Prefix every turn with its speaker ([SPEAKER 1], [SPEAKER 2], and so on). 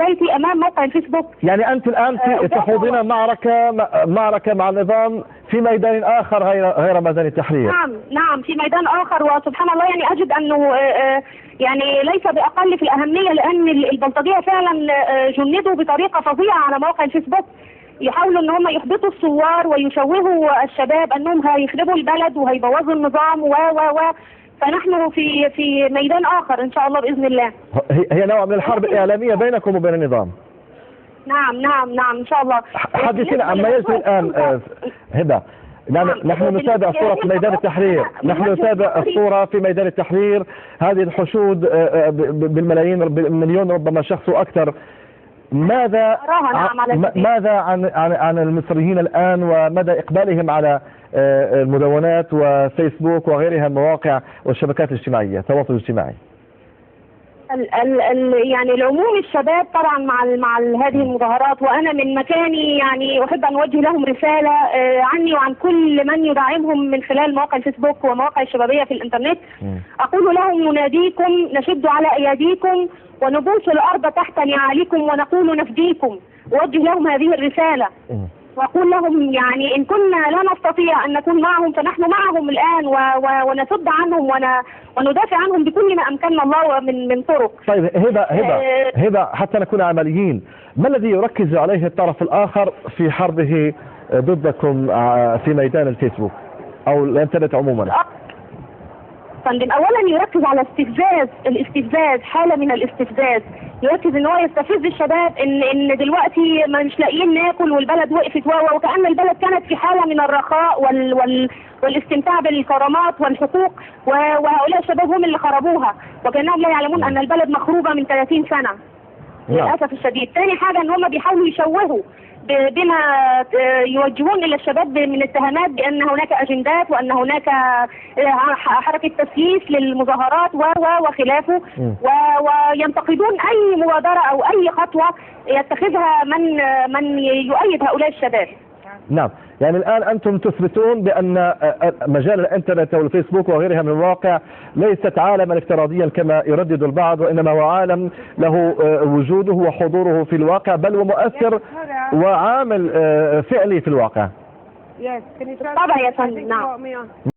[SPEAKER 1] بيتي امام موقع الفيسبوك.
[SPEAKER 2] يعني انت الان تخوضين معركة مع النظام في ميدان اخر غير ميدان التحرير.
[SPEAKER 1] نعم في ميدان اخر، وسبحان الله يعني اجد انه يعني ليس باقل في الاهمية، لان البلطجية فعلا جندوا بطريقة فظيعة على مواقع الفيسبوك، يحاولوا ان هم يحبطوا الثوار ويشوهوا الشباب انهم هيخربوا البلد وهيبوظوا النظام و فنحن في ميدان اخر ان شاء الله باذن الله.
[SPEAKER 2] هي نوع من الحرب الاعلاميه بينكم وبين النظام.
[SPEAKER 1] نعم ان شاء الله.
[SPEAKER 2] حدثينا عما يجري الان هبه. نحن نتابع الصورة في ميدان التحرير، نحن نتابع الصورة في ميدان التحرير، هذه الحشود بالملايين بالمليون ربما شخص واكثر. ماذا عن المصريين الآن ومدى إقبالهم على المدونات وفيسبوك وغيرها المواقع والشبكات الاجتماعية التواصل الاجتماعي؟
[SPEAKER 1] يعني العموم الشباب طبعا مع هذه المظاهرات، وانا من مكاني يعني احب ان اوجه لهم رساله عني وعن كل من يدعمهم من خلال مواقع الفيسبوك ومواقع الشبابيه في الانترنت. اقول لهم نناديكم، نشد على اياديكم ونبوس الارض تحت نعالكم ونقول نفديكم. اوجه لهم هذه الرساله واقول لهم يعني ان كنا لا نستطيع ان نكون معهم فنحن معهم الان ونصد عنهم وندافع عنهم بكل ما امكننا الله من طرق.
[SPEAKER 2] طيب هبه حتى نكون عمليين، ما الذي يركز عليه الطرف الاخر في حربه ضدكم في ميدان الفيسبوك او الانترنت عموما؟
[SPEAKER 1] فندم اولا يركز على الاستفزاز، حاله من الاستفزاز، يركز ان هو يستفز الشباب ان دلوقتي مش لاقيين ناكل والبلد وقفت وكأن البلد كانت في حاله من الرخاء والاستمتاع بالكرامات والحقوق، وهؤلاء الشباب هم اللي خربوها وكانهم لا يعلمون ان البلد مخروبه من 30 سنه للاسف الشديد. ثاني حاجه ان هم بيحاولوا يشوهوا بما يوجهون الى الشباب من اتهامات بان هناك اجندات وان هناك حركه تسييس للمظاهرات وخلافه، وينتقدون اي مبادره او اي خطوه يتخذها من يؤيد هؤلاء الشباب.
[SPEAKER 2] نعم، يعني الآن أنتم تثبتون بأن مجال الإنترنت والفيسبوك وغيرها من المواقع ليست عالما افتراضيا كما يردد البعض، وإنما هو عالم له وجوده وحضوره في الواقع، بل ومؤثر وعامل فعلي في الواقع.
[SPEAKER 1] طبعا يا فندم. نعم.